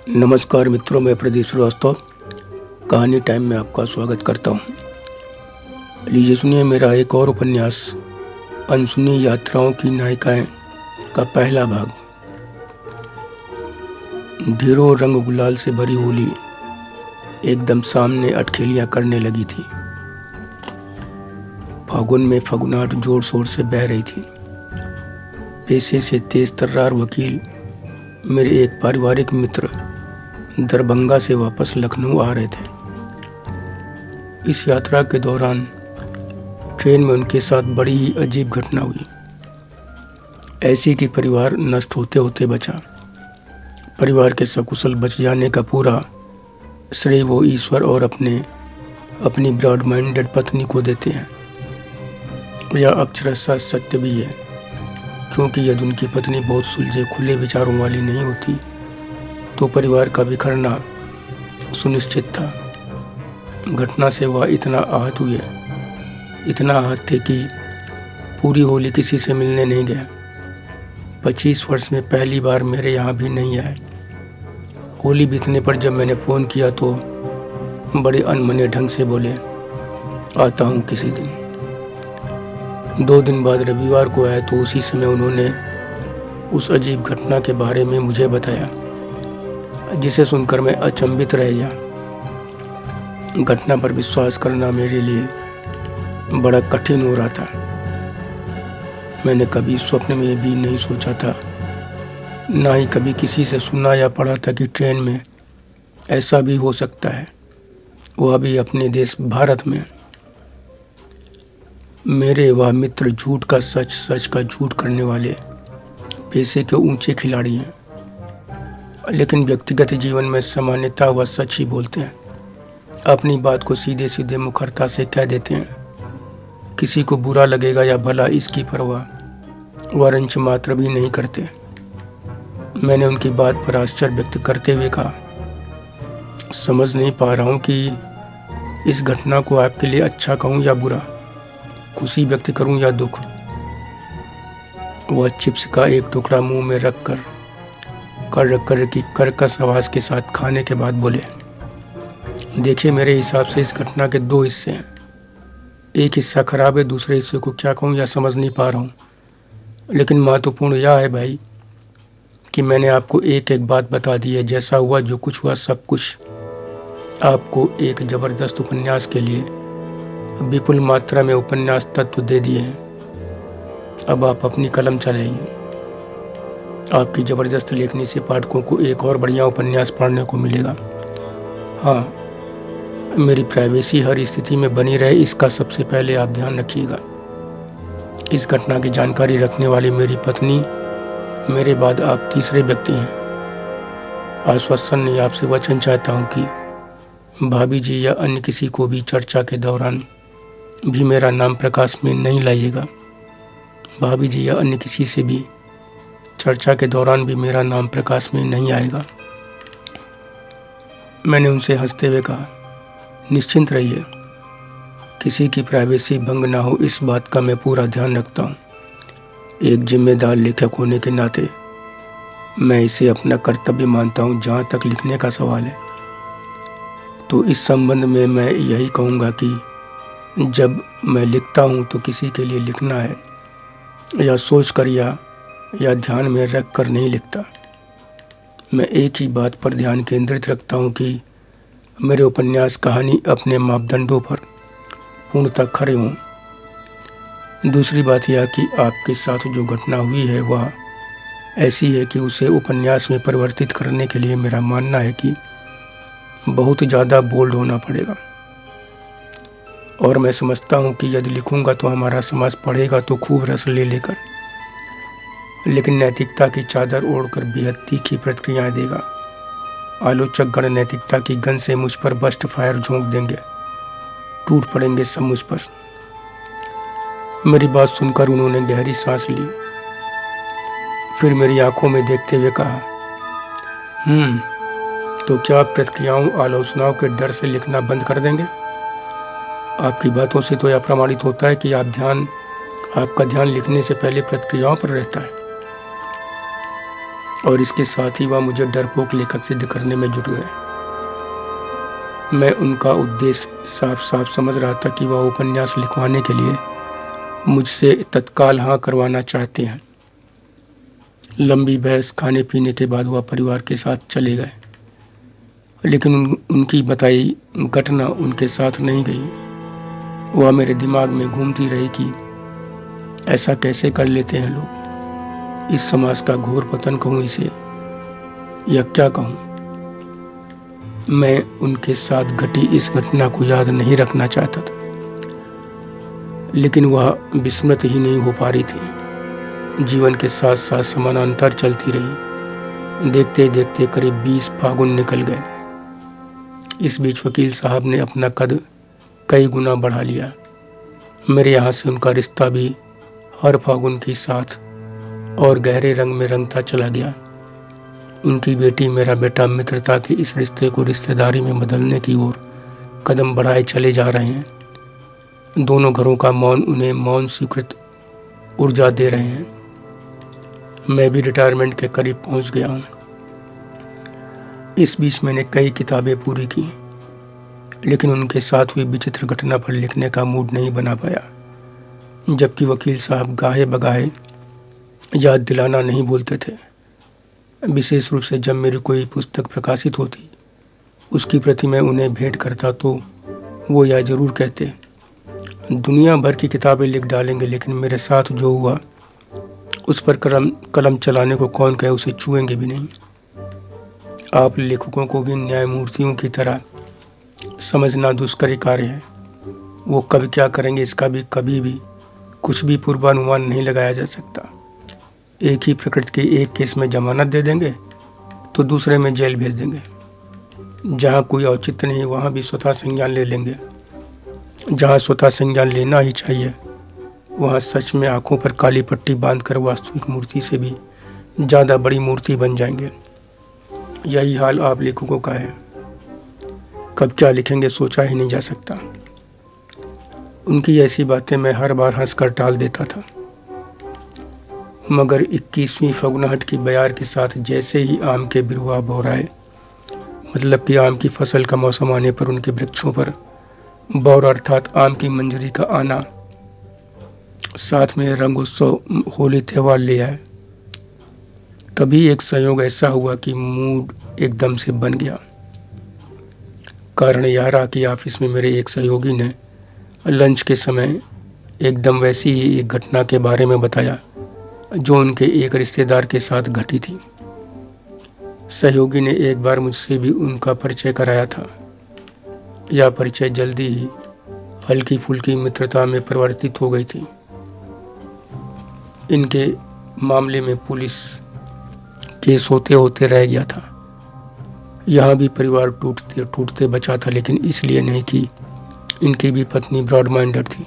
नमस्कार मित्रों, मैं प्रदीप श्रीवास्तव कहानी टाइम में आपका स्वागत करता हूँ। लीजिए सुनिए मेरा एक और उपन्यास अनसुनी यात्राओं की नायिकाएं का पहला भाग। ढेरों रंग गुलाल से भरी होली एकदम सामने अटखेलियां करने लगी थी। फागुन में फगुनाहट जोर शोर से बह रही थी। पेशे से तेज तर्रार वकील मेरे एक पारिवारिक मित्र दरभंगा से वापस लखनऊ आ रहे थे। इस यात्रा के दौरान ट्रेन में उनके साथ बड़ी ही अजीब घटना हुई, ऐसी कि परिवार नष्ट होते होते बचा। परिवार के सकुशल बच जाने का पूरा श्रेय वो ईश्वर और अपनी ब्रॉड माइंडेड पत्नी को देते हैं। यह अक्षरशः सत्य भी है, क्योंकि यदि उनकी पत्नी बहुत सुलझे खुले विचारों वाली नहीं होती तो परिवार का बिखरना सुनिश्चित था। घटना से वह इतना आहत हुए, इतना आहत थे कि पूरी होली किसी से मिलने नहीं गए। 25 वर्ष में पहली बार मेरे यहाँ भी नहीं आए। होली बीतने पर जब मैंने फ़ोन किया तो बड़े अनमने ढंग से बोले, आता हूँ किसी दिन। 2 दिन बाद रविवार को आए तो उसी समय उन्होंने उस अजीब घटना के बारे में मुझे बताया, जिसे सुनकर मैं अचंभित रह गया। घटना पर विश्वास करना मेरे लिए बड़ा कठिन हो रहा था। मैंने कभी स्वप्न में भी नहीं सोचा था, ना ही कभी किसी से सुना या पढ़ा था कि ट्रेन में ऐसा भी हो सकता है, वह भी अपने देश भारत में। मेरे वह मित्र झूठ का सच, सच का झूठ करने वाले पेशे के ऊंचे खिलाड़ी हैं, लेकिन व्यक्तिगत जीवन में सामान्यतः वह सच ही बोलते हैं। अपनी बात को सीधे सीधे मुखरता से कह देते हैं। किसी को बुरा लगेगा या भला, इसकी परवाह वह रंच मात्र भी नहीं करते। मैंने उनकी बात पर आश्चर्य व्यक्त करते हुए कहा, समझ नहीं पा रहा हूँ कि इस घटना को आपके लिए अच्छा कहूँ या बुरा, खुशी व्यक्त करूँ या दुख। वह चिप्स का एक टुकड़ा मुंह में रख कर की कर्कश आवाज के साथ खाने के बाद बोले, देखिए मेरे हिसाब से इस घटना के 2 हिस्से हैं। एक हिस्सा खराब है, दूसरे हिस्से को क्या कहूँ या समझ नहीं पा रहा हूँ। लेकिन महत्वपूर्ण यह है भाई कि मैंने आपको एक एक बात बता दी है। जैसा हुआ, जो कुछ हुआ, सब कुछ आपको एक ज़बरदस्त उपन्यास के लिए विपुल मात्रा में उपन्यास तत्व दे दिए हैं। अब आप अपनी कलम चलाइए। आपकी ज़बरदस्त लेखनी से पाठकों को एक और बढ़िया उपन्यास पढ़ने को मिलेगा। हाँ, मेरी प्राइवेसी हर स्थिति में बनी रहे, इसका सबसे पहले आप ध्यान रखिएगा। इस घटना की जानकारी रखने वाली मेरी पत्नी, मेरे बाद आप तीसरे व्यक्ति हैं। आश्वासन नहीं, आपसे वचन चाहता हूँ कि भाभी जी या अन्य किसी को भी चर्चा के दौरान भी मेरा नाम प्रकाश में नहीं लाइएगा। भाभी जी या अन्य किसी से भी चर्चा के दौरान भी मेरा नाम प्रकाश में नहीं आएगा। मैंने उनसे हंसते हुए कहा, निश्चिंत रहिए, किसी की प्राइवेसी भंग ना हो, इस बात का मैं पूरा ध्यान रखता हूँ। एक जिम्मेदार लेखक होने के नाते मैं इसे अपना कर्तव्य मानता हूँ। जहाँ तक लिखने का सवाल है तो इस संबंध में मैं यही कहूँगा कि जब मैं लिखता हूँ तो किसी के लिए लिखना है या सोच कर या ध्यान में रख कर नहीं लिखता। मैं एक ही बात पर ध्यान केंद्रित रखता हूँ कि मेरे उपन्यास कहानी अपने मापदंडों पर पूर्णतः खरे हों। दूसरी बात यह कि आपके साथ जो घटना हुई है वह ऐसी है कि उसे उपन्यास में परिवर्तित करने के लिए मेरा मानना है कि बहुत ज़्यादा बोल्ड होना पड़ेगा। और मैं समझता हूँ कि यदि लिखूँगा तो हमारा समाज पढ़ेगा तो खूब रस ले लेकर, लेकिन नैतिकता की चादर ओढ़कर बेहद तीखी प्रतिक्रियाएं देगा। आलोचक गण नैतिकता की गन से मुझ पर बस्ट फायर झोंक देंगे। टूट पड़ेंगे सब मुझ पर। मेरी बात सुनकर उन्होंने गहरी सांस ली, फिर मेरी आंखों में देखते हुए कहा, तो क्या आप प्रतिक्रियाओं आलोचनाओं के डर से लिखना बंद कर देंगे? आपकी बातों से तो यह प्रमाणित होता है कि आपका ध्यान लिखने से पहले प्रतिक्रियाओं पर रहता है। और इसके साथ ही वह मुझे डरपोक लेखक सिद्ध करने में जुट गए। मैं उनका उद्देश्य साफ साफ समझ रहा था कि वह उपन्यास लिखवाने के लिए मुझसे तत्काल हाँ करवाना चाहते हैं। लंबी बहस खाने पीने के बाद वह परिवार के साथ चले गए, लेकिन उनकी बताई घटना उनके साथ नहीं गई। वह मेरे दिमाग में घूमती रही कि ऐसा कैसे कर लेते हैं लोग। इस समाज का घोर पतन कहूँ इसे या क्या कहूँ। मैं उनके साथ घटी इस घटना को याद नहीं रखना चाहता था, लेकिन वह विस्मृत ही नहीं हो पा रही थी। जीवन के साथ साथ समानांतर चलती रही। देखते देखते करीब 20 फागुन निकल गए। इस बीच वकील साहब ने अपना कद कई गुना बढ़ा लिया। मेरे यहाँ से उनका रिश्ता भी हर फागुन के साथ और गहरे रंग में रंगता चला गया। उनकी बेटी मेरा बेटा मित्रता के इस रिश्ते को रिश्तेदारी में बदलने की ओर कदम बढ़ाए चले जा रहे हैं। दोनों घरों का मौन उन्हें मौन स्वीकृत ऊर्जा दे रहे हैं। मैं भी रिटायरमेंट के करीब पहुंच गया हूं। इस बीच मैंने कई किताबें पूरी की, लेकिन उनके साथ हुई विचित्र घटना पर लिखने का मूड नहीं बना पाया। जबकि वकील साहब गाहे बगाहे याद दिलाना नहीं बोलते थे। विशेष रूप से जब मेरी कोई पुस्तक प्रकाशित होती, उसकी प्रति मैं उन्हें भेंट करता तो वो यह जरूर कहते, दुनिया भर की किताबें लिख डालेंगे, लेकिन मेरे साथ जो हुआ उस पर कलम चलाने को कौन कहे, उसे छुएंगे भी नहीं। आप लेखकों को भी न्यायमूर्तियों की तरह समझना दुष्कर कार्य है। वो कब क्या करेंगे इसका भी कभी भी कुछ भी पूर्वानुमान नहीं लगाया जा सकता। एक ही प्रकृति के एक केस में जमानत दे देंगे तो दूसरे में जेल भेज देंगे। जहाँ कोई औचित्य नहीं वहाँ भी स्वतः संज्ञान ले लेंगे। जहाँ स्वतः संज्ञान लेना ही चाहिए वहाँ सच में आंखों पर काली पट्टी बांधकर वास्तविक मूर्ति से भी ज़्यादा बड़ी मूर्ति बन जाएंगे। यही हाल आप लेखकों का है। कब क्या लिखेंगे सोचा ही नहीं जा सकता। उनकी ऐसी बातें मैं हर बार हंसकर टाल देता था, मगर 21वीं फगुनाहट की बयार के साथ जैसे ही आम के बिरुआ बौराए, मतलब कि आम की फसल का मौसम आने पर उनके वृक्षों पर बौर अर्थात आम की मंजरी का आना, साथ में रंगोत्सव होली त्यौहार ले आए, तभी एक संयोग ऐसा हुआ कि मूड एकदम से बन गया। कारण यह रहा कि ऑफिस में मेरे एक सहयोगी ने लंच के समय एकदम वैसी ही एक घटना के बारे में बताया जो उनके एक रिश्तेदार के साथ घटी थी। सहयोगी ने एक बार मुझसे भी उनका परिचय कराया था। यह परिचय जल्दी ही हल्की फुल्की मित्रता में परिवर्तित हो गई थी। इनके मामले में पुलिस केस होते होते रह गया था। यहाँ भी परिवार टूटते टूटते बचा था, लेकिन इसलिए नहीं कि इनकी भी पत्नी ब्रॉड माइंडेड थी,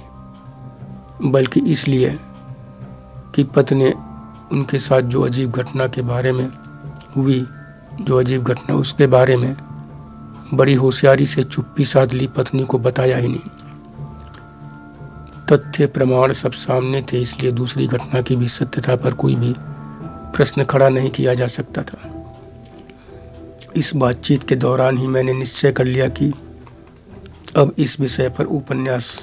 बल्कि इसलिए कि पत्नी उनके साथ जो अजीब घटना के बारे में हुई, उसके बारे में बड़ी होशियारी से चुप्पी साध ली, पत्नी को बताया ही नहीं। तथ्य प्रमाण सब सामने थे, इसलिए दूसरी घटना की भी सत्यता पर कोई भी प्रश्न खड़ा नहीं किया जा सकता था। इस बातचीत के दौरान ही मैंने निश्चय कर लिया कि अब इस विषय पर उपन्यास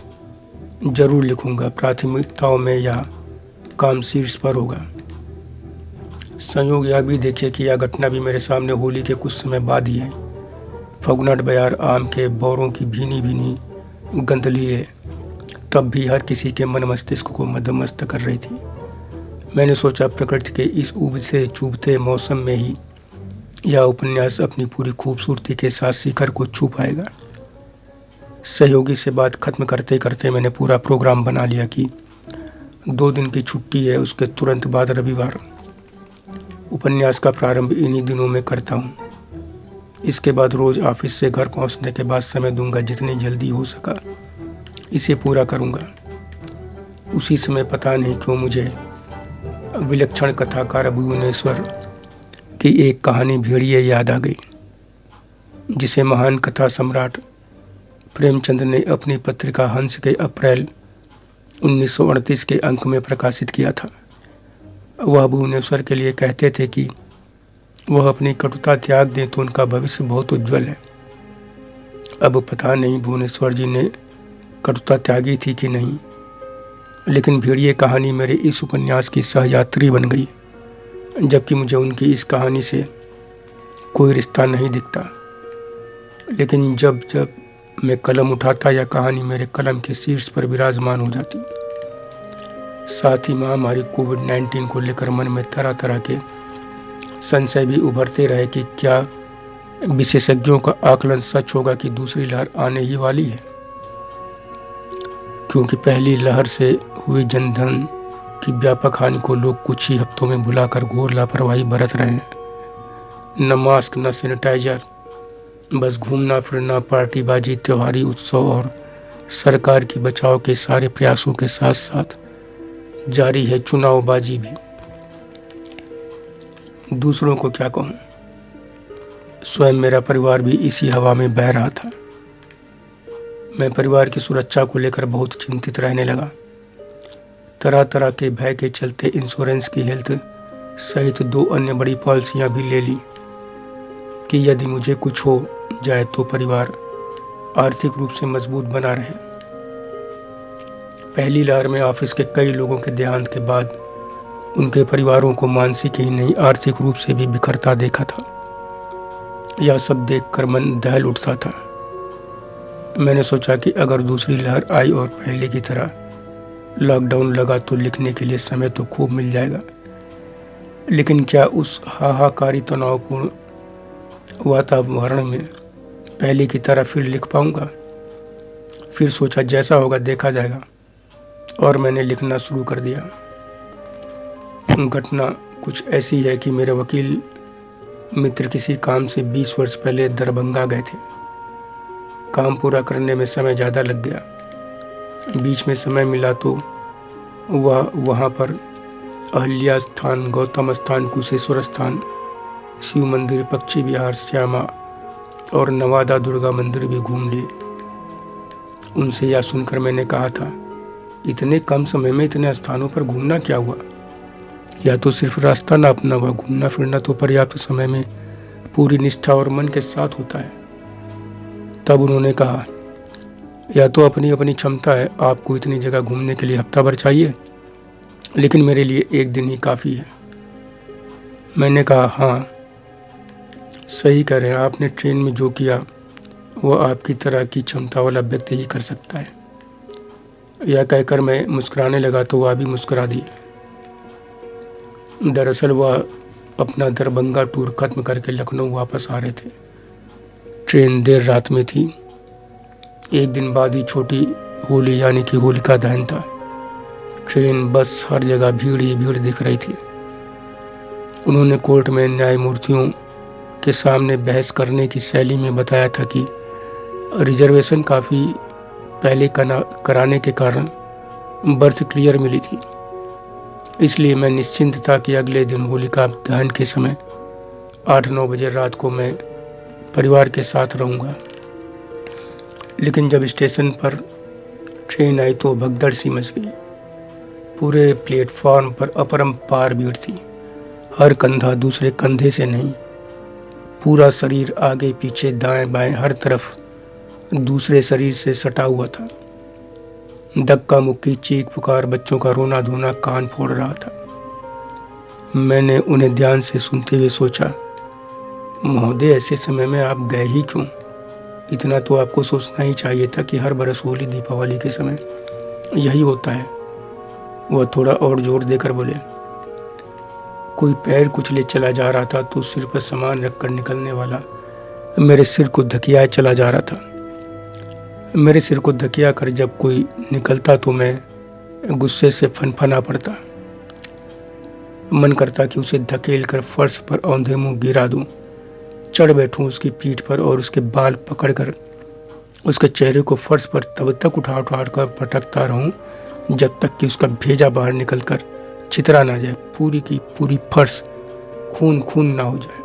जरूर लिखूंगा। प्राथमिकताओं में यह काम शीर्ष पर होगा। संयोग यह भी देखिए कि यह घटना भी मेरे सामने होली के कुछ समय बाद ही है। फगुनाहट बयार आम के बौरों की भीनी भीनी गंध लिए तब भी हर किसी के मन मस्तिष्क को मदमस्त कर रही थी। मैंने सोचा प्रकृति के इस उबते चुभते मौसम में ही यह उपन्यास अपनी पूरी खूबसूरती के साथ शिखर को छू पाएगा। सहयोगी से बात खत्म करते करते मैंने पूरा प्रोग्राम बना लिया कि 2 दिन की छुट्टी है, उसके तुरंत बाद रविवार। उपन्यास का प्रारंभ इन्हीं दिनों में करता हूँ। इसके बाद रोज ऑफिस से घर पहुँचने के बाद समय दूंगा, जितनी जल्दी हो सका इसे पूरा करूँगा। उसी समय पता नहीं क्यों मुझे विलक्षण कथाकार भुवनेश्वर की एक कहानी भेड़िए याद आ गई, जिसे महान कथा सम्राट प्रेमचंद ने अपनी पत्रिका हंस के अप्रैल 1938 के अंक में प्रकाशित किया था। वह भुवनेश्वर के लिए कहते थे कि वह अपनी कटुता त्याग दें तो उनका भविष्य बहुत उज्जवल है। अब पता नहीं भुवनेश्वर जी ने कटुता त्यागी थी कि नहीं, लेकिन भेड़िए कहानी मेरे इस उपन्यास की सहयात्री बन गई, जबकि मुझे उनकी इस कहानी से कोई रिश्ता नहीं दिखता। लेकिन जब जब मैं कलम उठाता या कहानी मेरे कलम के शीर्ष पर विराजमान हो जाती। साथ ही महामारी कोविड-19 को लेकर मन में तरह तरह के संशय भी उभरते रहे कि क्या विशेषज्ञों का आकलन सच होगा कि दूसरी लहर आने ही वाली है, क्योंकि पहली लहर से हुई जनधन की व्यापक हानि को लोग कुछ ही हफ्तों में भुलाकर घोर लापरवाही बरत रहे हैं। न मास्क, न सैनिटाइजर, बस घूमना फिरना, पार्टीबाजी, त्योहारी उत्सव और सरकार की बचाव के सारे प्रयासों के साथ साथ जारी है चुनावबाजी भी। दूसरों को क्या कहूँ, स्वयं मेरा परिवार भी इसी हवा में बह रहा था। मैं परिवार की सुरक्षा को लेकर बहुत चिंतित रहने लगा। तरह तरह के भय के चलते इंश्योरेंस की हेल्थ सहित 2 अन्य बड़ी पॉलिसियां भी ले ली कि यदि मुझे कुछ हो जाए तो परिवार आर्थिक रूप से मजबूत बना रहे। पहली लहर में ऑफिस के कई लोगों के देहांत के बाद उनके परिवारों को मानसिक ही नहीं आर्थिक रूप से भी बिखरता देखा था। यह सब देखकर मन दहल उठता था। मैंने सोचा कि अगर दूसरी लहर आई और पहले की तरह लॉकडाउन लगा तो लिखने के लिए समय तो खूब मिल जाएगा, लेकिन क्या उस हाहाकारी तनावपूर्ण वातावरण में पहले की तरह फिर लिख पाऊंगा? फिर सोचा जैसा होगा देखा जाएगा, और मैंने लिखना शुरू कर दिया। घटना कुछ ऐसी है कि मेरे वकील मित्र किसी काम से 20 वर्ष पहले दरभंगा गए थे। काम पूरा करने में समय ज़्यादा लग गया। बीच में समय मिला तो वह वहाँ पर अहिल्या स्थान, गौतम स्थान, कुशेश्वर स्थान, शिव मंदिर, पक्षी विहार, श्यामा और नवादा दुर्गा मंदिर भी घूम लिए। उनसे यह सुनकर मैंने कहा था, इतने कम समय में इतने स्थानों पर घूमना क्या हुआ? या तो सिर्फ रास्ता नापना हुआ, घूमना फिरना तो पर्याप्त समय में पूरी निष्ठा और मन के साथ होता है। तब उन्होंने कहा, या तो अपनी अपनी क्षमता है, आपको इतनी जगह घूमने के लिए हफ्ता भर चाहिए, लेकिन मेरे लिए 1 दिन ही काफ़ी है। मैंने कहा, हाँ सही कह रहे हैं, आपने ट्रेन में जो किया वह आपकी तरह की क्षमता वाला व्यक्ति ही कर सकता है। यह कहकर मैं मुस्कुराने लगा तो वह भी मुस्कुरा दी। दरअसल वह अपना दरभंगा टूर खत्म करके लखनऊ वापस आ रहे थे। ट्रेन देर रात में थी। 1 दिन बाद ही छोटी होली यानी कि होलिका दहन था। ट्रेन, बस, हर जगह भीड़ ही भीड़ दिख रही थी। उन्होंने कोर्ट में न्यायमूर्तियों के सामने बहस करने की शैली में बताया था कि रिजर्वेशन काफ़ी पहले कराने के कारण बर्थ क्लियर मिली थी, इसलिए मैं निश्चिंत था कि अगले दिन होलिका दहन के समय 8-9 बजे रात को मैं परिवार के साथ रहूँगा। लेकिन जब स्टेशन पर ट्रेन आई तो भगदड़ सी मच गई। पूरे प्लेटफॉर्म पर अपरंपार भीड़ थी। हर कंधा दूसरे कंधे से नहीं, पूरा शरीर आगे पीछे दाएं बाएं हर तरफ दूसरे शरीर से सटा हुआ था। धक्का मुक्की, चीख पुकार, बच्चों का रोना धोना कान फोड़ रहा था। मैंने उन्हें ध्यान से सुनते हुए सोचा, महोदय ऐसे समय में आप गए ही क्यों? इतना तो आपको सोचना ही चाहिए था कि हर बरस होली दीपावली के समय यही होता है। वह थोड़ा और जोर देकर बोले, कोई पैर कुचले चला जा रहा था तो सिर पर सामान रखकर निकलने वाला मेरे सिर को धकियाए चला जा रहा था। मेरे सिर को धकिया कर जब कोई निकलता तो मैं गुस्से से फनफना पड़ता। मन करता कि उसे धकेल कर फर्श पर औंधे मुंह गिरा दूं, चढ़ बैठूं उसकी पीठ पर और उसके बाल पकड़कर उसके चेहरे को फर्श पर तब तक उठा कर पटकता रहूं जब तक कि उसका भेजा बाहर निकलकर चितरा ना जाए, पूरी की पूरी फर्श खून खून ना हो जाए।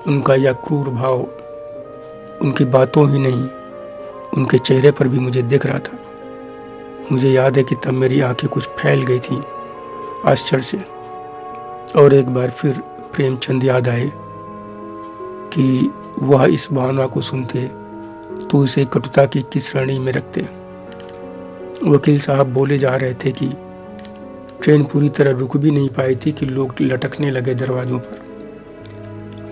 उनका यह क्रूर भाव उनकी बातों ही नहीं, उनके चेहरे पर भी मुझे दिख रहा था। मुझे याद है कि तब मेरी आंखें कुछ फैल गई थी आश्चर्य से, और एक बार फिर प्रेमचंद याद आए कि वह इस भावना को सुनते तो इसे कटुता की किस श्रेणी में रखते। वकील साहब बोले जा रहे थे कि ट्रेन पूरी तरह रुक भी नहीं पाई थी कि लोग लटकने लगे दरवाजों पर।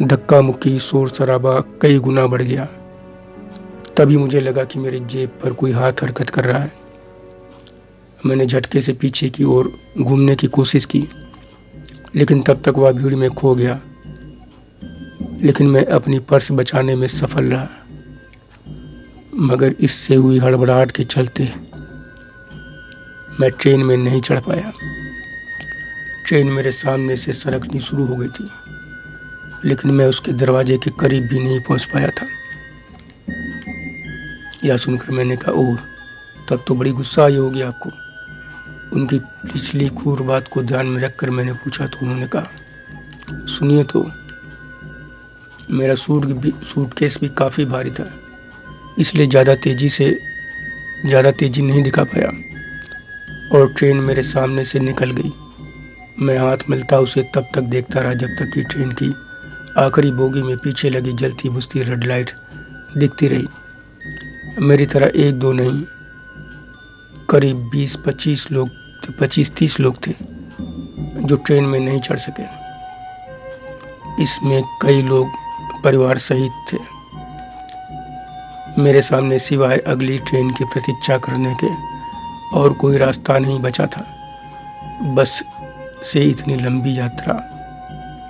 धक्का मुक्की, शोर शराबा कई गुना बढ़ गया। तभी मुझे लगा कि मेरे जेब पर कोई हाथ हरकत कर रहा है। मैंने झटके से पीछे की ओर घूमने की कोशिश की, लेकिन तब तक वह भीड़ में खो गया। लेकिन मैं अपनी पर्स बचाने में सफल रहा, मगर इससे हुई हड़बड़ाहट के चलते मैं ट्रेन में नहीं चढ़ पाया। ट्रेन मेरे सामने से सरकनी शुरू हो गई थी, लेकिन मैं उसके दरवाजे के करीब भी नहीं पहुंच पाया था। यह सुनकर मैंने कहा, ओह, तब तो बड़ी गुस्सा आई होगी आपको। उनकी पिछली खूर बात को ध्यान में रखकर मैंने पूछा तो उन्होंने कहा, सुनिए तो, मेरा सूटकेस भी काफ़ी भारी था, इसलिए ज़्यादा तेज़ी नहीं दिखा पाया और ट्रेन मेरे सामने से निकल गई। मैं हाथ मिलता उसे तब तक देखता रहा जब तक कि ट्रेन की आखिरी बोगी में पीछे लगी जलती बुझती रेड लाइट दिखती रही। मेरी तरह एक दो नहीं, करीब 20-30 लोग थे जो ट्रेन में नहीं चढ़ सके। इसमें कई लोग परिवार सहित थे। मेरे सामने सिवाय अगली ट्रेन की प्रतीक्षा करने के और कोई रास्ता नहीं बचा था। बस से इतनी लंबी यात्रा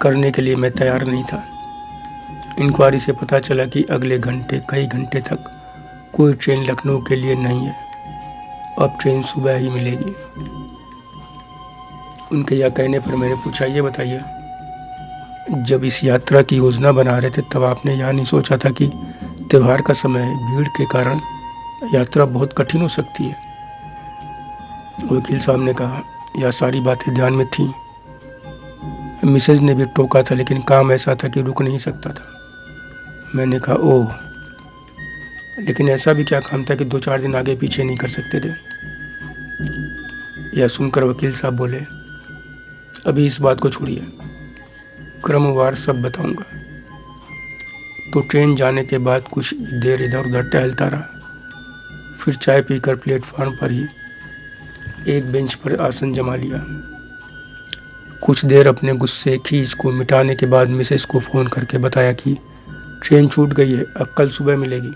करने के लिए मैं तैयार नहीं था। इंक्वायरी से पता चला कि अगले कई घंटे तक कोई ट्रेन लखनऊ के लिए नहीं है। अब ट्रेन सुबह ही मिलेगी। उनके यह कहने पर मैंने पूछा, ये बताइए, जब इस यात्रा की योजना बना रहे थे तब आपने यह नहीं सोचा था कि त्योहार का समय है, भीड़ के कारण यात्रा बहुत कठिन हो सकती है? वकील साहब ने कहा, यह सारी बातें ध्यान में थी। मिसेज ने भी टोका था, लेकिन काम ऐसा था कि रुक नहीं सकता था। मैंने कहा, ओह, लेकिन ऐसा भी क्या काम था कि 2-4 दिन आगे पीछे नहीं कर सकते थे? यह सुनकर वकील साहब बोले, अभी इस बात को छोड़िए, क्रमवार सब बताऊंगा। तो ट्रेन जाने के बाद कुछ देर इधर उधर टहलता रहा, फिर चाय पीकर प्लेटफार्म पर ही एक बेंच पर आसन जमा लिया। कुछ देर अपने गुस्से खींच को मिटाने के बाद मिसेस को फ़ोन करके बताया कि ट्रेन छूट गई है, अब कल सुबह मिलेगी।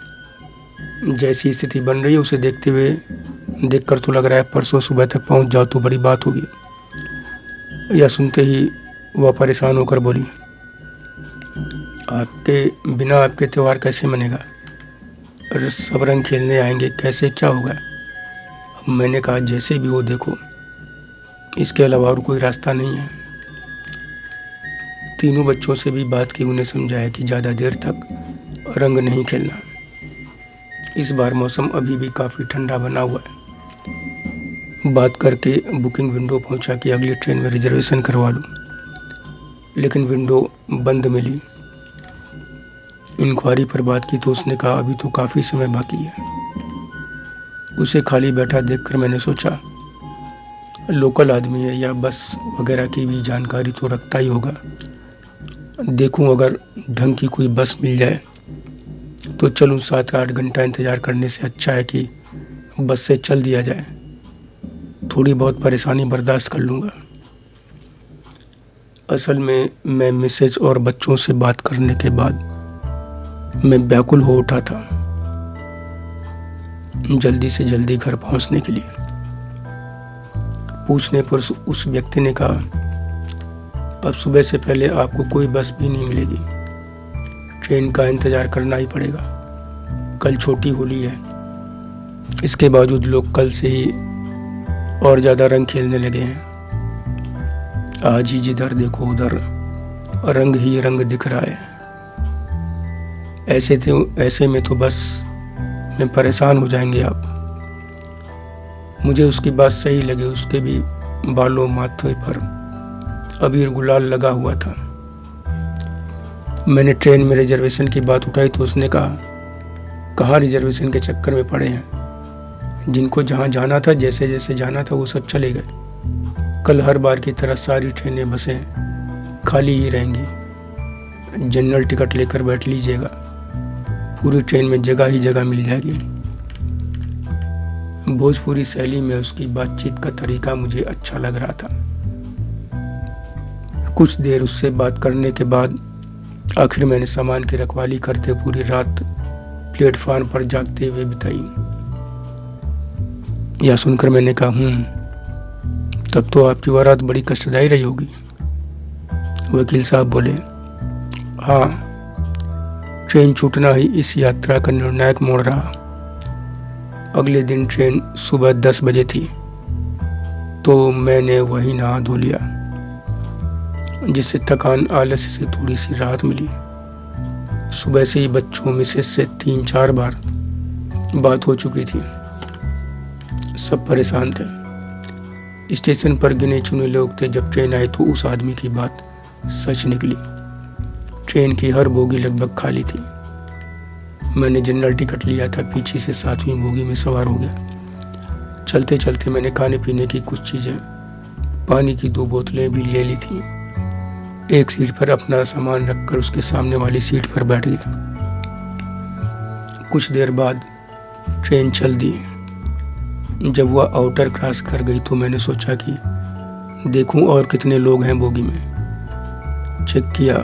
जैसी स्थिति बन रही है उसे देखकर तो लग रहा है परसों सुबह तक पहुंच जाओ तो बड़ी बात होगी। यह सुनते ही वह परेशान होकर बोली, आपके बिना आपके त्यौहार कैसे मनेगा? अरे सब रंग खेलने आएंगे, कैसे क्या होगा? अब मैंने कहा, जैसे भी हो देखो, इसके अलावा और कोई रास्ता नहीं है। तीनों बच्चों से भी बात की, उन्हें समझाया कि ज़्यादा देर तक रंग नहीं खेलना। इस बार मौसम अभी भी काफ़ी ठंडा बना हुआ है। बात करके बुकिंग विंडो पहुंचा कि अगली ट्रेन में रिजर्वेशन करवा लूँ, लेकिन विंडो बंद मिली। इंक्वायरी पर बात की तो उसने कहा, अभी तो काफ़ी समय बाकी है। उसे खाली बैठा देखकर मैंने सोचा, लोकल आदमी है या बस वगैरह की भी जानकारी तो रखता ही होगा। देखूं अगर ढंग की कोई बस मिल जाए तो चलूं। 7-8 घंटा इंतज़ार करने से अच्छा है कि बस से चल दिया जाए। थोड़ी बहुत परेशानी बर्दाश्त कर लूँगा। असल में मैं मिसेज और बच्चों से बात करने के बाद मैं व्याकुल हो उठा था, जल्दी से जल्दी घर पहुंचने के लिए। पूछने पर उस व्यक्ति ने कहा, अब सुबह से पहले आपको कोई बस भी नहीं मिलेगी, ट्रेन का इंतज़ार करना ही पड़ेगा। कल छोटी होली है। इसके बावजूद लोग कल से ही और ज़्यादा रंग खेलने लगे हैं। आज ही जिधर देखो उधर रंग ही रंग दिख रहा है। ऐसे में तो बस में परेशान हो जाएंगे आप। मुझे उसकी बात सही लगी। उसके भी बालों माथे पर अबीर गुलाल लगा हुआ था। मैंने ट्रेन में रिजर्वेशन की बात उठाई तो उसने कहा रिजर्वेशन के चक्कर में पड़े हैं। जिनको जहाँ जाना था, जैसे जैसे जाना था वो सब चले गए। कल हर बार की तरह सारी ट्रेनें बसें खाली ही रहेंगी। जनरल टिकट लेकर बैठ लीजिएगा, पूरी ट्रेन में जगह ही जगह मिल जाएगी। भोजपुरी शैली में उसकी बातचीत का तरीका मुझे अच्छा लग रहा था। कुछ देर उससे बात करने के बाद आखिर मैंने सामान की रखवाली करते पूरी रात प्लेटफार्म पर जागते हुए बिताई। यह सुनकर मैंने कहा, तब तो आपकी वह रात बड़ी कष्टदायी रही होगी। वकील साहब बोले, हाँ, ट्रेन छूटना ही इस यात्रा का निर्णायक मोड़ रहा। अगले दिन ट्रेन सुबह 10 बजे थी, तो मैंने वहीं नहा धो लिया, जिससे थकान आलस्य से थोड़ी सी राहत मिली। सुबह से ही बच्चों मिसेस से 3-4 बार बात हो चुकी थी। सब परेशान थे। स्टेशन पर गिने चुने लोग थे। जब ट्रेन आई तो उस आदमी की बात सच निकली। ट्रेन की हर बोगी लगभग खाली थी। मैंने जनरल टिकट लिया था, पीछे से 7वीं बोगी में सवार हो गया। चलते चलते मैंने खाने पीने की कुछ चीज़ें, पानी की 2 बोतलें भी ले ली थी। एक सीट पर अपना सामान रखकर उसके सामने वाली सीट पर बैठ गया। कुछ देर बाद ट्रेन चल दी। जब वह आउटर क्रॉस कर गई तो मैंने सोचा कि देखूं और कितने लोग हैं बोगी में। चेक किया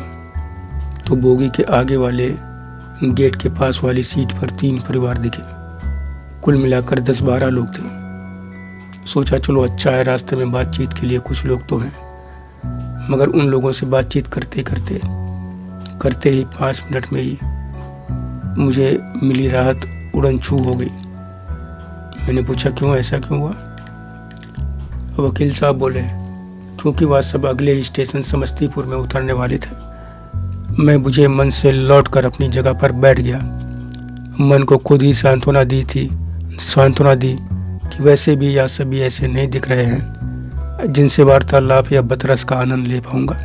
तो बोगी के आगे वाले गेट के पास वाली सीट पर 3 परिवार दिखे। कुल मिलाकर 10-12 लोग थे। सोचा चलो अच्छा है, रास्ते में बातचीत के लिए कुछ लोग तो हैं। मगर उन लोगों से बातचीत करते ही 5 मिनट में ही मुझे मिली राहत उड़न छू हो गई। मैंने पूछा, क्यों, ऐसा क्यों हुआ? वकील साहब बोले, क्योंकि वह सब अगले ही स्टेशन समस्तीपुर में उतरने वाले थे। मैं बुझे मन से लौटकर अपनी जगह पर बैठ गया। मन को खुद ही सांत्वना दी कि वैसे भी या सभी ऐसे नहीं दिख रहे हैं जिनसे वार्तालाप या बतरस का आनंद ले पाऊंगा,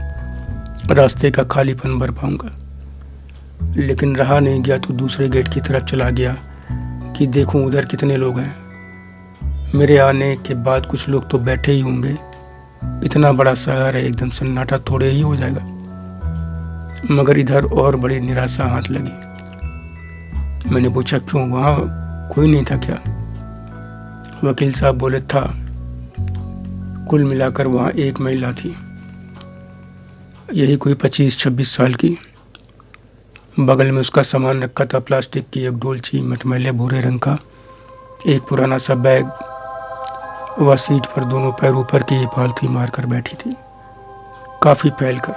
रास्ते का खालीपन भर पाऊंगा। लेकिन रहा नहीं गया तो दूसरे गेट की तरफ चला गया कि देखूं उधर कितने लोग हैं। मेरे आने के बाद कुछ लोग तो बैठे ही होंगे। इतना बड़ा शहर है, एकदम सन्नाटा थोड़े ही हो जाएगा। मगर इधर और बड़ी निराशा हाथ लगी। मैंने पूछा, क्यों, वहाँ कोई नहीं था क्या? वकील साहब बोले, था। कुल मिलाकर वहाँ एक महिला थी, यही कोई 25-26 साल की। बगल में उसका सामान रखा था, प्लास्टिक की एक डोलची, मटमैले भूरे रंग का एक पुराना सा बैग। वह सीट पर दोनों पैर ऊपर की पालथी मारकर बैठी थी, काफी फैलकर।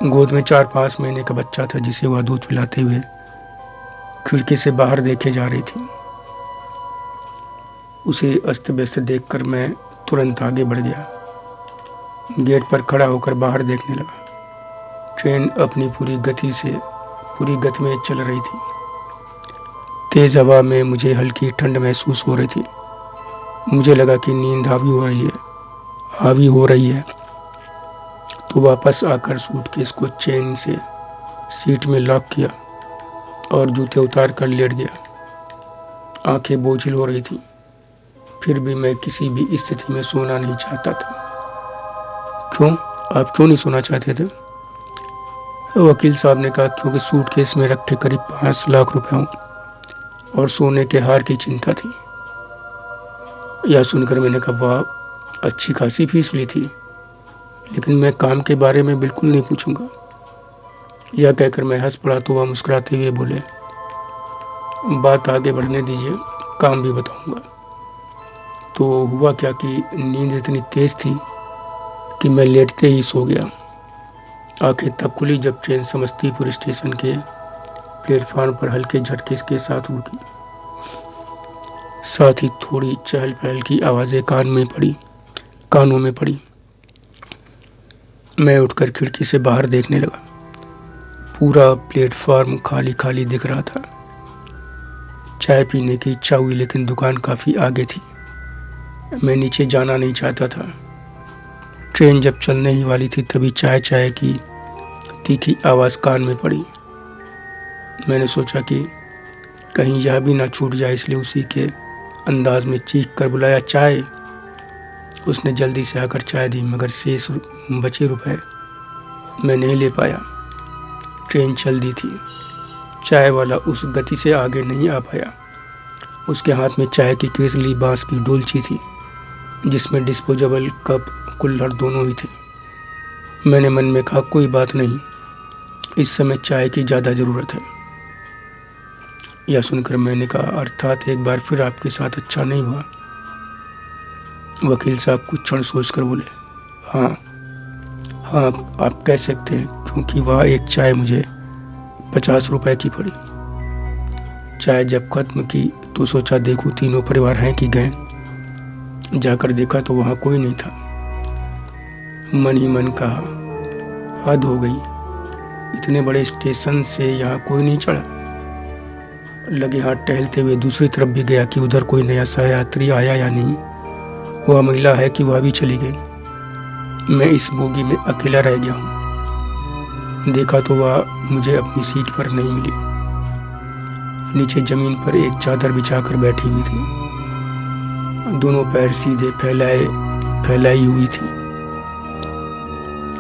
गोद में 4-5 महीने का बच्चा था, जिसे वह दूध पिलाते हुए खिड़की से बाहर देखे जा रही थी। उसे अस्त व्यस्त देखकर मैं तुरंत आगे बढ़ गया। गेट पर खड़ा होकर बाहर देखने लगा। ट्रेन अपनी पूरी गति में चल रही थी। तेज हवा में मुझे हल्की ठंड महसूस हो रही थी। मुझे लगा कि नींद हावी हो रही है। तो वापस आकर सूटकेस को चेन से सीट में लॉक किया और जूते उतार कर लेट गया। आंखें बोझिल हो रही थी, फिर भी मैं किसी भी स्थिति में सोना नहीं चाहता था। क्यों, आप क्यों नहीं सोना चाहते थे? वकील साहब ने कहा, क्योंकि सूटकेस में रखे करीब 5 लाख रुपए हों और सोने के हार की चिंता थी। यह सुनकर मैंने कहा, वाह, अच्छी खासी फीस ली थी, लेकिन मैं काम के बारे में बिल्कुल नहीं पूछूंगा। यह कहकर मैं हंस पड़ा तो वह मुस्कुराते हुए बोले, बात आगे बढ़ने दीजिए, काम भी बताऊंगा। तो हुआ क्या कि नींद इतनी तेज थी कि मैं लेटते ही सो गया। आंखें तब खुली जब ट्रेन समस्तीपुर स्टेशन के प्लेटफार्म पर हल्के झटके के साथ रुकी। साथ ही थोड़ी चहल पहल की आवाज़ें कानों में पड़ी। मैं उठकर खिड़की से बाहर देखने लगा। पूरा प्लेटफार्म खाली खाली दिख रहा था। चाय पीने की इच्छा हुई, लेकिन दुकान काफ़ी आगे थी। मैं नीचे जाना नहीं चाहता था। ट्रेन जब चलने ही वाली थी तभी चाय की तीखी आवाज़ कान में पड़ी। मैंने सोचा कि कहीं यह भी ना छूट जाए, इसलिए उसी के अंदाज में चीख कर बुलाया, चाय। उसने जल्दी से आकर चाय दी, मगर शेष बचे रुपए मैं नहीं ले पाया। ट्रेन चल दी थी। चाय वाला उस गति से आगे नहीं आ पाया। उसके हाथ में चाय की केतली बांस की डोलची थी, जिसमें डिस्पोजेबल कप कुल्हड़ दोनों ही थे। मैंने मन में कहा, कोई बात नहीं, इस समय चाय की ज़्यादा ज़रूरत है। यह सुनकर मैंने कहा, अर्थात एक बार फिर आपके साथ अच्छा नहीं हुआ? वकील साहब कुछ क्षण सोचकर बोले, हाँ हाँ, आप कह सकते हैं, क्योंकि वह एक चाय मुझे 50 रुपए की पड़ी। चाय जब खत्म की तो सोचा देखूं तीनों परिवार हैं कि गए। जाकर देखा तो वहाँ कोई नहीं था। मन ही मन कहा, हद हो गई, इतने बड़े स्टेशन से यहाँ कोई नहीं चढ़ा। लगे हाथ टहलते हुए दूसरी तरफ भी गया कि उधर कोई नया सहयात्री आया या नहीं। वह महिला है कि वह भी चली गई। मैं इस बोगी में अकेला रह गया हूँ। देखा तो वह मुझे अपनी सीट पर नहीं मिली। नीचे जमीन पर एक चादर बिछाकर बैठी हुई थी। दोनों पैर सीधे फैलाई हुई थी।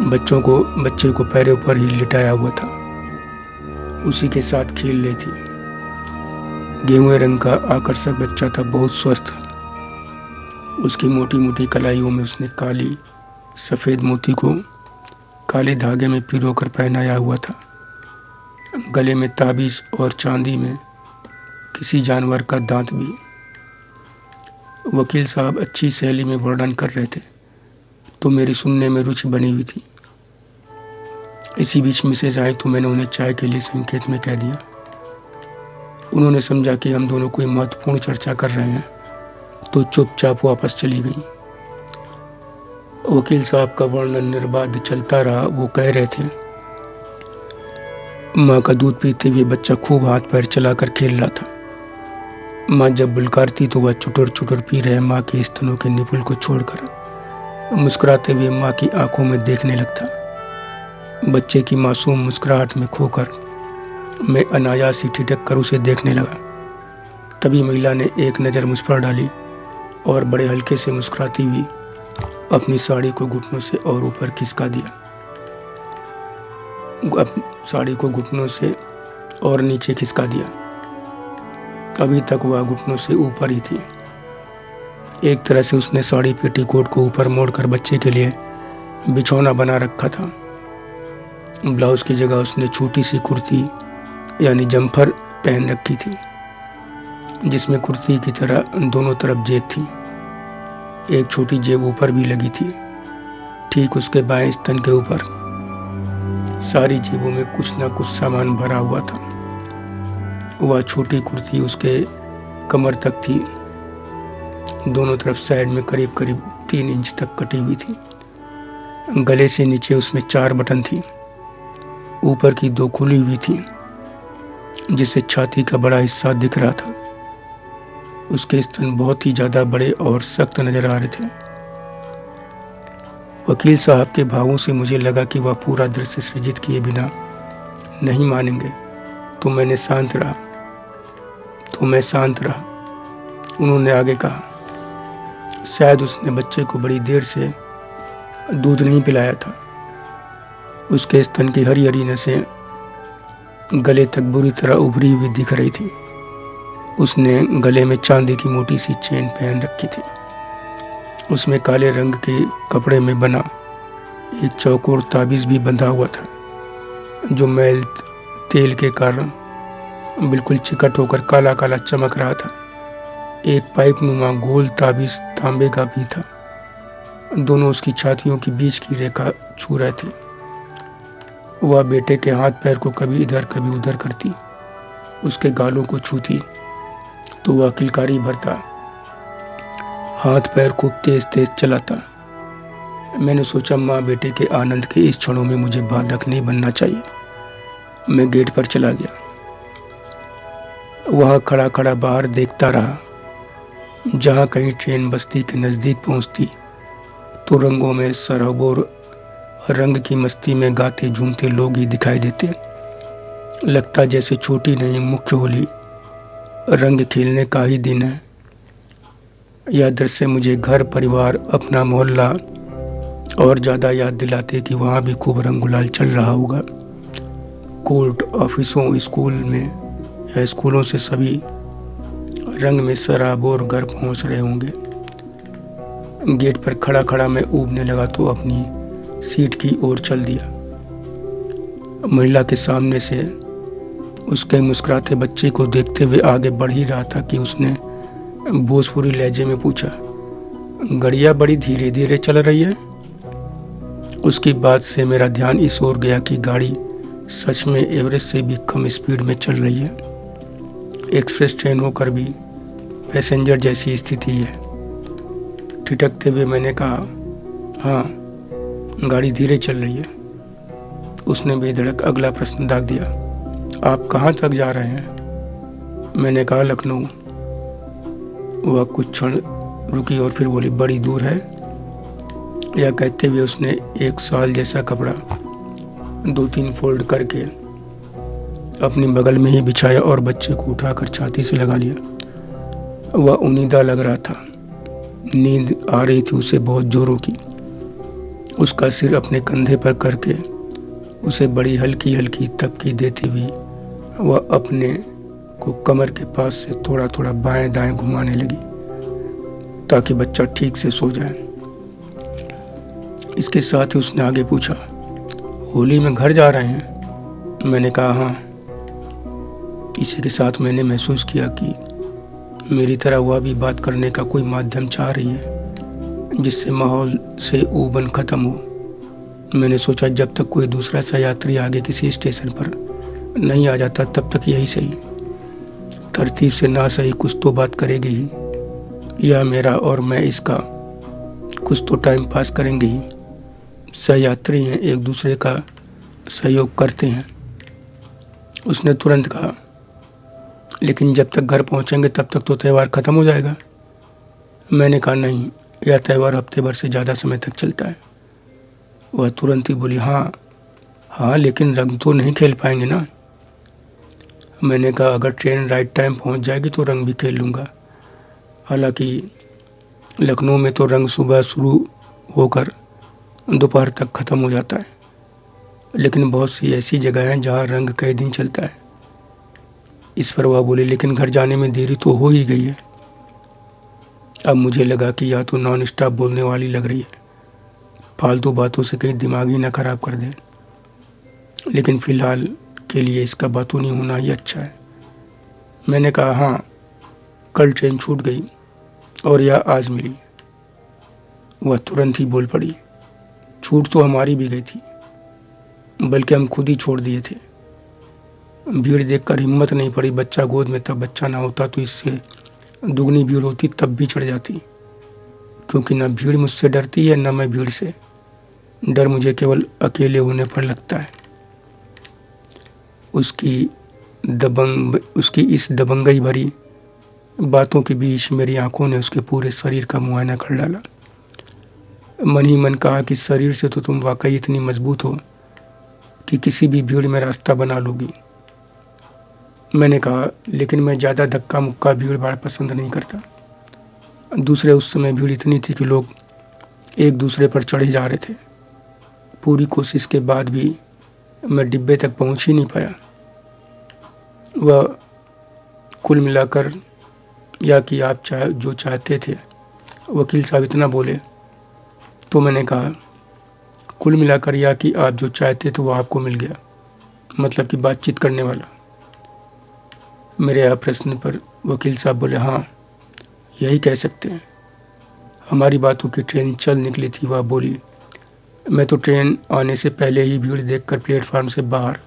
बच्चे को पैरों पर ही लिटाया हुआ था। उसी के साथ खेल रही थी। गेहुए रंग का आकर्षक बच्चा था, बहुत स्वस्थ। उसकी मोटी मोटी कलाइयों में उसने काली सफ़ेद मोती को काले धागे में पिरोकर पहनाया हुआ था। गले में ताबीज और चांदी में किसी जानवर का दांत भी। वकील साहब अच्छी शैली में वर्णन कर रहे थे तो मेरी सुनने में रुचि बनी हुई थी। इसी बीच मिसेज आई तो मैंने उन्हें चाय के लिए संकेत में कह दिया। उन्होंने समझा कि हम दोनों कोई महत्वपूर्ण चर्चा कर रहे हैं तो चुपचाप वापस चली गई। वकील साहब का वर्णन निर्बाध चलता रहा। वो कह रहे थे, माँ का दूध पीते हुए बच्चा खूब हाथ पैर चलाकर खेल रहा था। माँ जब बुलकारती तो वह चुटुर चुटुर पी रहे माँ के स्तनों के निपुल को छोड़कर मुस्कुराते हुए माँ की आंखों में देखने लगता। बच्चे की मासूम मुस्कुराहट में खोकर मैं अनायास ही ठिठक कर उसे देखने लगा। तभी महिला ने एक नज़र मुझ पर डाली और बड़े हल्के से मुस्कुराती हुई अपनी साड़ी को घुटनों से और ऊपर खिसका दिया। साड़ी को घुटनों से और नीचे खिसका दिया। अभी तक वह घुटनों से ऊपर ही थी। एक तरह से उसने साड़ी पेटीकोट को ऊपर मोड़कर बच्चे के लिए बिछौना बना रखा था। ब्लाउज की जगह उसने छोटी सी कुर्ती यानी जम्फर पहन रखी थी, जिसमें कुर्ती की तरह दोनों तरफ जेब थी। एक छोटी जेब ऊपर भी लगी थी, ठीक उसके बाएं स्तन के ऊपर। सारी जेबों में कुछ न कुछ सामान भरा हुआ था। वह छोटी कुर्ती उसके कमर तक थी। दोनों तरफ साइड में करीब करीब 3 इंच तक कटी हुई थी। गले से नीचे उसमें 4 बटन थी। ऊपर की 2 खुली हुई थी, जिससे छाती का बड़ा हिस्सा दिख रहा था। उसके स्तन बहुत ही ज़्यादा बड़े और सख्त नजर आ रहे थे। वकील साहब के भावों से मुझे लगा कि वह पूरा दृश्य सृजित किए बिना नहीं मानेंगे, तो मैं शांत रहा। उन्होंने आगे कहा, शायद उसने बच्चे को बड़ी देर से दूध नहीं पिलाया था। उसके स्तन की हरी हरी नसें गले तक बुरी तरह उभरी हुई दिख रही थी। उसने गले में चांदी की मोटी सी चेन पहन रखी थी। उसमें काले रंग के कपड़े में बना एक चौकोर ताबीज भी बंधा हुआ था, जो मैल तेल के कारण बिल्कुल चिकट होकर काला काला चमक रहा था। एक पाइप नुमा गोल ताबीज तांबे का भी था। दोनों उसकी छातियों के बीच की रेखा छू रहे थे। वह बेटे के हाथ पैर को कभी इधर कभी उधर करती, उसके गालों को छूती तो वह किलकारी भरता, हाथ पैर खूब तेज तेज चलाता। मैंने सोचा माँ बेटे के आनंद के इस क्षणों में मुझे बाधक नहीं बनना चाहिए। मैं गेट पर चला गया। वहाँ खड़ा खड़ा बाहर देखता रहा। जहाँ कहीं ट्रेन बस्ती के नज़दीक पहुँचती तो रंगों में सरबोर रंग की मस्ती में गाते झूमते लोग ही दिखाई देते। लगता जैसे छोटी नहीं मुख्य होली रंग खेलने का ही दिन है। यह दृश्य मुझे घर, परिवार, अपना मोहल्ला और ज़्यादा याद दिलाते कि वहाँ भी खूब रंग गुलाल चल रहा होगा। कोर्ट, ऑफिसों, स्कूल में या स्कूलों से सभी रंग में सराबोर घर पहुँच रहे होंगे। गेट पर खड़ा खड़ा मैं ऊबने लगा तो अपनी सीट की ओर चल दिया। महिला के सामने से उसके मुस्कुराते बच्चे को देखते हुए आगे बढ़ ही रहा था कि उसने भोजपुरी लहजे में पूछा, गाड़ियाँ बड़ी धीरे धीरे चल रही है। उसकी बात से मेरा ध्यान इस ओर गया कि गाड़ी सच में एवरेज से भी कम स्पीड में चल रही है। एक्सप्रेस ट्रेन होकर भी पैसेंजर जैसी स्थिति है। ठिठकते हुए मैंने कहा, हाँ, गाड़ी धीरे चल रही है। उसने बेधड़क अगला प्रश्न दाग दिया, आप कहाँ तक जा रहे हैं? मैंने कहा, लखनऊ। वह कुछ क्षण रुकी और फिर बोली, बड़ी दूर है? यह कहते हुए उसने एक साल जैसा कपड़ा 2-3 फोल्ड करके अपनी बगल में ही बिछाया और बच्चे को उठाकर छाती से लगा लिया। वह उनीदा लग रहा था। नींद आ रही थी उसे बहुत जोरों की। उसका सिर अपने कंधे पर करके उसे बड़ी हल्की हल्की तपकी देती हुई वह अपने को कमर के पास से थोड़ा थोड़ा बाएं दाएं घुमाने लगी ताकि बच्चा ठीक से सो जाए। इसके साथ ही उसने आगे पूछा, होली में घर जा रहे हैं? मैंने कहा, हाँ। इसी के साथ मैंने महसूस किया कि मेरी तरह वह भी बात करने का कोई माध्यम चाह रही है जिससे माहौल से ऊबन खत्म हो। मैंने सोचा जब तक कोई दूसरा सयात्री आगे किसी स्टेशन पर नहीं आ जाता तब तक यही सही। तरतीब से ना सही कुछ तो बात करेगी ही। यह मेरा और मैं इसका कुछ तो टाइम पास करेंगे ही। सयात्री हैं, एक दूसरे का सहयोग करते हैं। उसने तुरंत कहा, लेकिन जब तक घर पहुंचेंगे तब तक तो त्यौहार ख़त्म हो जाएगा। मैंने कहा, नहीं, यह त्यौहार हफ्ते भर से ज़्यादा समय तक चलता है। वह तुरंत ही बोली, हाँ, लेकिन रंग तो नहीं खेल पाएंगे ना। मैंने कहा, अगर ट्रेन राइट टाइम पहुंच जाएगी तो रंग भी खेल लूँगा। हालांकि लखनऊ में तो रंग सुबह शुरू होकर दोपहर तक ख़त्म हो जाता है, लेकिन बहुत सी ऐसी जगह हैं जहाँ रंग कई दिन चलता है। इस पर वह बोली, लेकिन घर जाने में देरी तो हो ही गई है। अब मुझे लगा कि या तो नॉन स्टॉप बोलने वाली लग रही है, फालतू बातों से कहीं दिमाग ही ना खराब कर दे, लेकिन फ़िलहाल के लिए इसका बातों नहीं होना ही अच्छा है। मैंने कहा, हाँ, कल ट्रेन छूट गई और यह आज मिली। वह तुरंत ही बोल पड़ी, छूट तो हमारी भी गई थी, बल्कि हम खुद ही छोड़ दिए थे। भीड़ देखकर हिम्मत नहीं पड़ी। बच्चा गोद में तब बच्चा ना होता तो इससे दुगनी भीड़ होती, तब भी चढ़ जाती, क्योंकि न भीड़ मुझसे डरती है न मैं भीड़ से। डर मुझे केवल अकेले होने पर लगता है। उसकी इस दबंगई भरी बातों के बीच मेरी आंखों ने उसके पूरे शरीर का मुआयना कर डाला। मन ही मन कहा कि शरीर से तो तुम वाकई इतनी मजबूत हो कि किसी भी भीड़ में रास्ता बना लोगी। मैंने कहा, लेकिन मैं ज़्यादा धक्का मुक्का भीड़ भाड़ पसंद नहीं करता। दूसरे उस समय भीड़ इतनी थी कि लोग एक दूसरे पर चढ़े जा रहे थे। पूरी कोशिश के बाद भी मैं डिब्बे तक पहुंच ही नहीं पाया। वह कुल मिलाकर या कि आप जो चाहते थे, वकील साहब इतना बोले तो मैंने कहा, कुल मिलाकर या कि आप जो चाहते थे वो आपको मिल गया, मतलब कि बातचीत करने वाला। मेरे यह प्रश्न पर वकील साहब बोले, हाँ, यही कह सकते हैं। हमारी बातों की ट्रेन चल निकली थी। वह बोली, मैं तो ट्रेन आने से पहले ही भीड़ देखकर प्लेटफार्म से बाहर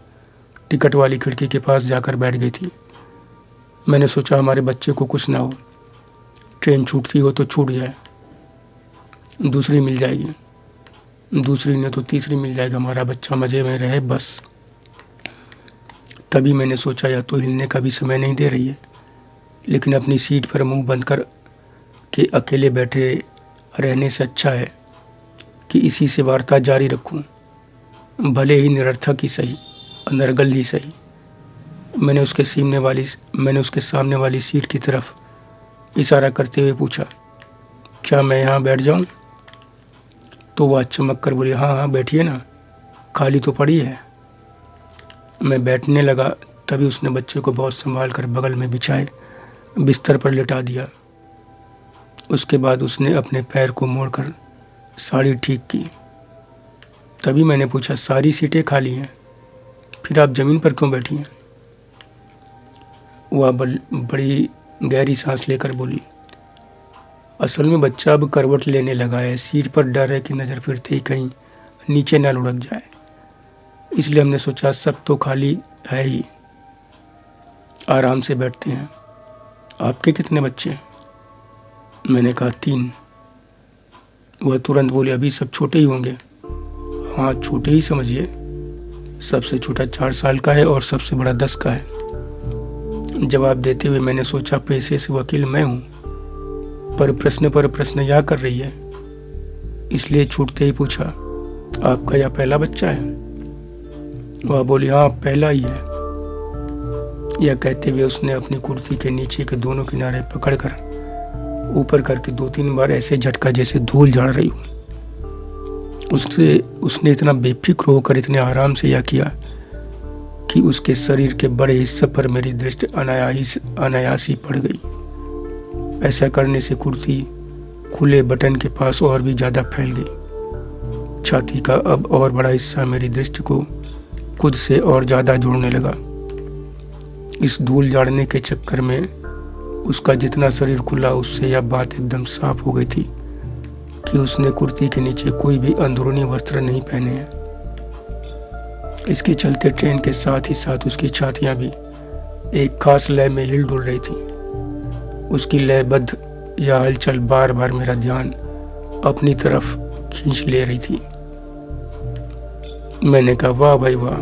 टिकट वाली खिड़की के पास जाकर बैठ गई थी। मैंने सोचा हमारे बच्चे को कुछ ना हो, ट्रेन छूटती हो तो छूट जाए, दूसरी मिल जाएगी, दूसरी ने तो तीसरी मिल जाएगी, हमारा बच्चा मज़े में रहे बस। तभी मैंने सोचा या तो हिलने का भी समय नहीं दे रही है, लेकिन अपनी सीट पर मुंह बंद कर के अकेले बैठे रहने से अच्छा है कि इसी से वार्ता जारी रखूं, भले ही निरर्थक ही सही, अनर्गल ही सही। मैंने उसके सामने वाली सीट की तरफ इशारा करते हुए पूछा, क्या मैं यहाँ बैठ जाऊँ? तो वह चमक कर बोली, हाँ हाँ बैठिए ना, खाली तो पड़ी है। मैं बैठने लगा, तभी उसने बच्चे को बहुत संभाल कर बगल में बिछाए बिस्तर पर लिटा दिया। उसके बाद उसने अपने पैर को मोड़कर साड़ी ठीक की। तभी मैंने पूछा, सारी सीटें खाली हैं, फिर आप ज़मीन पर क्यों बैठी हैं? वह बड़ी गहरी सांस लेकर बोली, असल में बच्चा अब करवट लेने लगा है, सीट पर डर है कि नज़र फिरते ही कहीं नीचे न लुढ़क जाए, इसलिए हमने सोचा सब तो खाली है ही, आराम से बैठते हैं। आपके कितने बच्चे? मैंने कहा 3। वह तुरंत बोली, अभी सब छोटे ही होंगे? हाँ छोटे ही समझिए, सबसे छोटा 4 साल का है और सबसे बड़ा 10 का है। जवाब देते हुए मैंने सोचा पेशे से वकील मैं हूँ, पर प्रश्न या कर रही है, इसलिए छूटते ही पूछा, आपका यह पहला बच्चा है? वह बोली, हाँ पहला ही है। यह कहते हुए उसने अपनी कुर्ती के नीचे के दोनों किनारे पकड़कर ऊपर करके 2-3 बार ऐसे झटका जैसे धूल झाड़ रही हो। उसने इतना बेफिक्र होकर इतने आराम से यह किया कि उसके शरीर के बड़े हिस्से पर मेरी दृष्टि अनायास ही पड़ गई। ऐसा करने से कुर्ती खुले बटन के पास और भी ज़्यादा फैल गई। छाती का अब और बड़ा हिस्सा मेरी दृष्टि को खुद से और ज़्यादा जोड़ने लगा। इस धूल झाड़ने के चक्कर में उसका जितना शरीर खुला, उससे यह बात एकदम साफ हो गई थी कि उसने कुर्ती के नीचे कोई भी अंदरूनी वस्त्र नहीं पहने हैं। इसके चलते ट्रेन के साथ ही साथ उसकी छातियां भी एक खास लय में हिल डुल रही थी। उसकी लयबद्ध यह हलचल बार बार मेरा ध्यान अपनी तरफ खींच ले रही थी। मैंने कहा, वाह भाई वाह,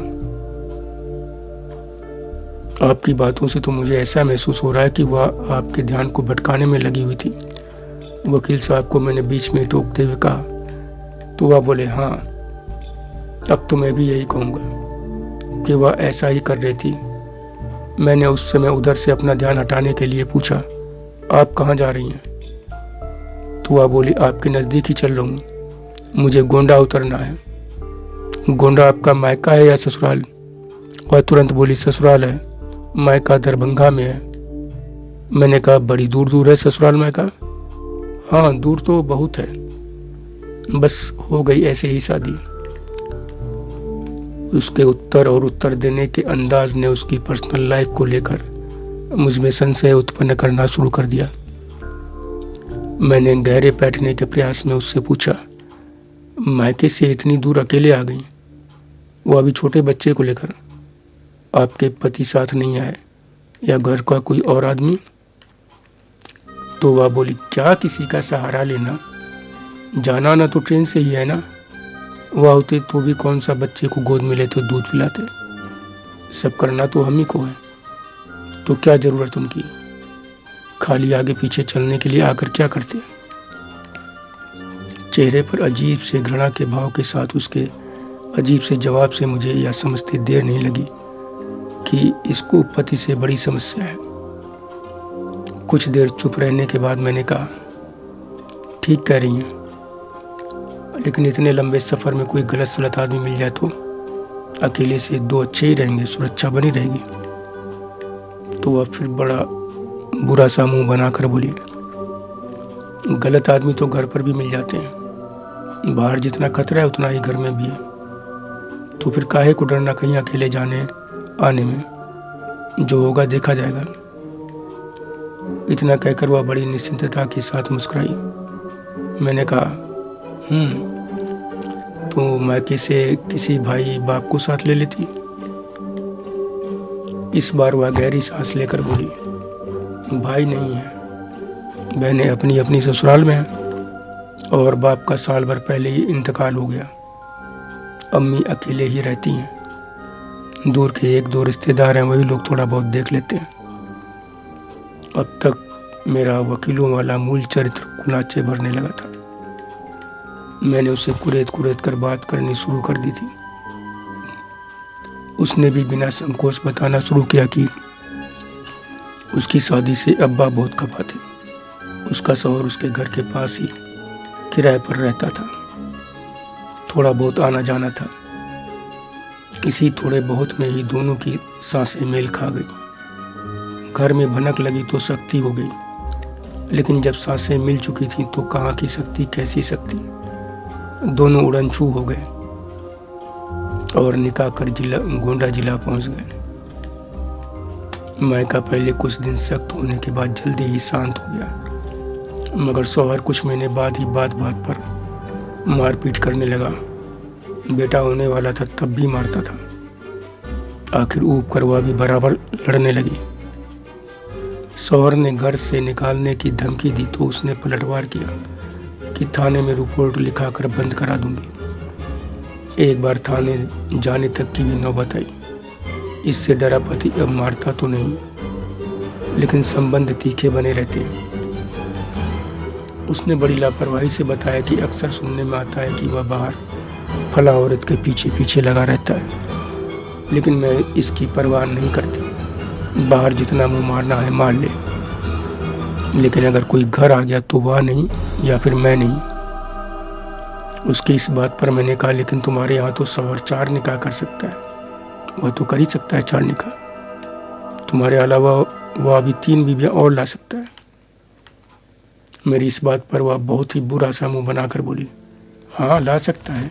आपकी बातों से तो मुझे ऐसा महसूस हो रहा है कि वह आपके ध्यान को भटकाने में लगी हुई थी। वकील साहब को मैंने बीच में टोकते हुए कहा, तो वह बोले, हाँ अब तो मैं भी यही कहूँगा कि वह ऐसा ही कर रही थी। मैंने उस समय उधर से अपना ध्यान हटाने के लिए पूछा, आप कहाँ जा रही हैं? तो वह बोली, आपके नज़दीक ही चल रहा हूँ, मुझे गोंडा उतरना है। गोंडा आपका मायका है या ससुराल? वह तुरंत बोली, ससुराल है, मायका दरभंगा में है। मैंने कहा, बड़ी दूर दूर है ससुराल मायका? हाँ दूर तो बहुत है, बस हो गई ऐसे ही शादी। उसके उत्तर देने के अंदाज ने उसकी पर्सनल लाइफ को लेकर मुझ में संशय उत्पन्न करना शुरू कर दिया। मैंने गहरे बैठने के प्रयास में उससे पूछा, मायके से इतनी दूर अकेले आ गई, वो अभी छोटे बच्चे को लेकर? आपके पति साथ नहीं आए या घर का कोई और आदमी? तो वह बोली, क्या किसी का सहारा लेना, जाना ना तो ट्रेन से ही है ना, वह होते तो भी कौन सा बच्चे को गोद में लेते दूध पिलाते, सब करना तो हम ही को है, तो क्या जरूरत उनकी, खाली आगे पीछे चलने के लिए आकर क्या करते? चेहरे पर अजीब से घृणा के भाव के साथ उसके अजीब से जवाब से मुझे यह समझते देर नहीं लगी कि इसको पति से बड़ी समस्या है। कुछ देर चुप रहने के बाद मैंने कहा, ठीक कह रही हैं, लेकिन इतने लंबे सफ़र में कोई गलत सलत आदमी मिल जाए तो अकेले से 2 अच्छे ही रहेंगे, सुरक्षा बनी रहेगी। तो वह फिर बड़ा बुरा सा मुंह बनाकर बोली, गलत आदमी तो घर पर भी मिल जाते हैं, बाहर जितना खतरा है उतना ही घर में भी है, तो फिर काहे को डरना कहीं अकेले जाने आने में, जो होगा देखा जाएगा। इतना कहकर वह बड़ी निश्चिंतता के साथ मुस्कुराई। मैंने कहा, तो मायके से किसी भाई बाप को साथ ले लेती? इस बार वह गहरी सांस लेकर बोली, भाई नहीं है, बहनें अपनी अपनी ससुराल में हैं और बाप का साल भर पहले ही इंतकाल हो गया। अम्मी अकेले ही रहती हैं, दूर के 1-2 रिश्तेदार हैं, वही लोग थोड़ा बहुत देख लेते हैं। अब तक मेरा वकीलों वाला मूल चरित्र कुनाचे भरने लगा था। मैंने उसे कुरेद कर बात करनी शुरू कर दी थी। उसने भी बिना संकोच बताना शुरू किया कि उसकी शादी से अब्बा बहुत खफा थे उसका शौहर उसके घर के पास ही किराए पर रहता था। थोड़ा बहुत आना जाना था। इसी थोड़े बहुत में ही दोनों की सांसें मेल खा गई। घर में भनक लगी तो शक्ति हो गई, लेकिन जब सांसें मिल चुकी थीं तो कहाँ की शक्ति कैसी शक्ति। दोनों उड़नछू हो गए और निकाह कर गोंडा जिला पहुंच गए। मायका पहले कुछ दिन सख्त होने के बाद जल्दी ही शांत हो गया, मगर शौहर कुछ महीने बाद ही बात बात पर मारपीट करने लगा। बेटा होने वाला था तब भी मारता था। आखिर ऊब कर वह भी बराबर लड़ने लगी। शौहर ने घर से निकालने की धमकी दी तो उसने पलटवार किया कि थाने में रिपोर्ट लिखाकर बंद करा दूंगी। एक बार थाने जाने तक की भी नौबत आई। इससे डरा पति अब मारता तो नहीं, लेकिन संबंध तीखे बने रहते हैं। उसने बड़ी लापरवाही से बताया कि अक्सर सुनने में आता है कि वह बाहर फला औरत के पीछे पीछे लगा रहता है, लेकिन मैं इसकी परवाह नहीं करती। बाहर जितना मुंह मारना है मार ले, लेकिन अगर कोई घर आ गया तो वह नहीं या फिर मैं नहीं। उसकी इस बात पर मैंने कहा, लेकिन तुम्हारे यहाँ तो शौहर 4 निकाह कर सकता है। वह तो कर ही सकता है 4 निकाह। तुम्हारे अलावा वह अभी 3 बीवियाँ और ला सकता है। मेरी इस बात पर वह बहुत ही बुरा सा मुंह बनाकर बोली, हाँ ला सकता है,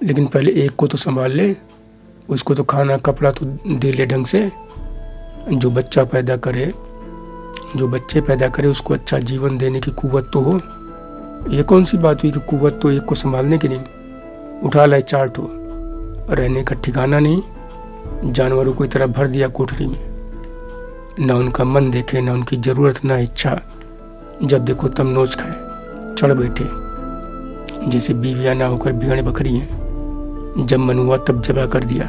लेकिन पहले एक को तो संभाल ले। उसको तो खाना कपड़ा तो दे ले ढंग से। जो बच्चे पैदा करे उसको अच्छा जीवन देने की कुव्वत तो हो। ये कौन सी बात हुई कि कुव्वत तो एक को संभालने की नहीं। उठा लाए 4 ठो, रहने का ठिकाना नहीं। जानवरों की तरह भर दिया कोठरी में। न उनका मन देखे, न उनकी जरूरत, न इच्छा। जब देखो तब नोच खाए, चढ़ बैठे जैसे बीवियां ना होकर भेड़ बकरी हैं। जब मन हुआ तब जबा कर दिया।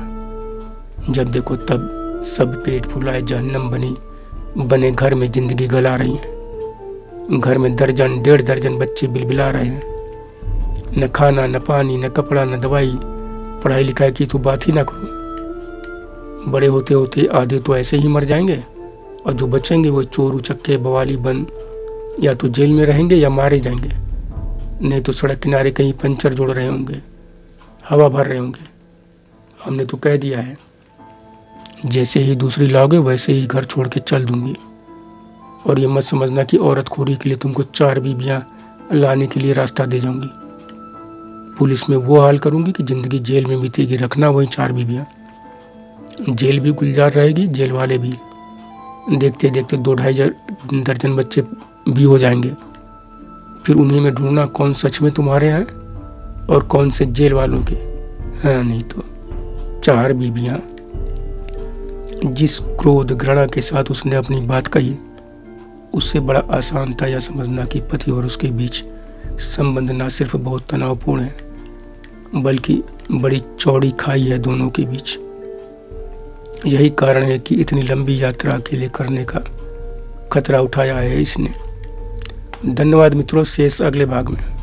जब देखो तब सब पेट फुलाए जहन्नम बने घर में जिंदगी गला रही है। घर में 1.5 दर्जन बच्चे बिलबिला रहे हैं। न खाना, न पानी, न कपड़ा, न दवाई। पढ़ाई लिखाई की तो बात ही ना करो। बड़े होते होते आधे तो ऐसे ही मर जाएंगे, और जो बचेंगे वो चोर उचक्के बवाली बन या तो जेल में रहेंगे या मारे जाएंगे, नहीं तो सड़क किनारे कहीं पंचर जोड़ रहे होंगे, हवा भर रहे होंगे। हमने तो कह दिया है, जैसे ही दूसरी लाओगे वैसे ही घर छोड़ के चल दूंगी। और ये मत समझना कि औरत खोरी के लिए तुमको 4 बीवियां लाने के लिए रास्ता दे जाऊंगी। पुलिस में वो हाल करूंगी कि जिंदगी जेल में बीतेगी। रखना वही 4 बीवियां। जेल भी गुलजार रहेगी, जेल वाले भी। देखते देखते 2-2.5 दर्जन बच्चे भी हो जाएंगे। फिर उन्हीं में ढूंढना कौन सच में तुम्हारे हैं और कौन से जेल वालों के। हाँ, नहीं तो 4 बीवियां। जिस क्रोध घृणा के साथ उसने अपनी बात कही, उससे बड़ा आसान था यह समझना कि पति और उसके बीच संबंध न सिर्फ बहुत तनावपूर्ण है, बल्कि बड़ी चौड़ी खाई है दोनों के बीच। यही कारण है कि इतनी लंबी यात्रा अकेले करने का खतरा उठाया है इसने। धन्यवाद मित्रों, शेष अगले भाग में।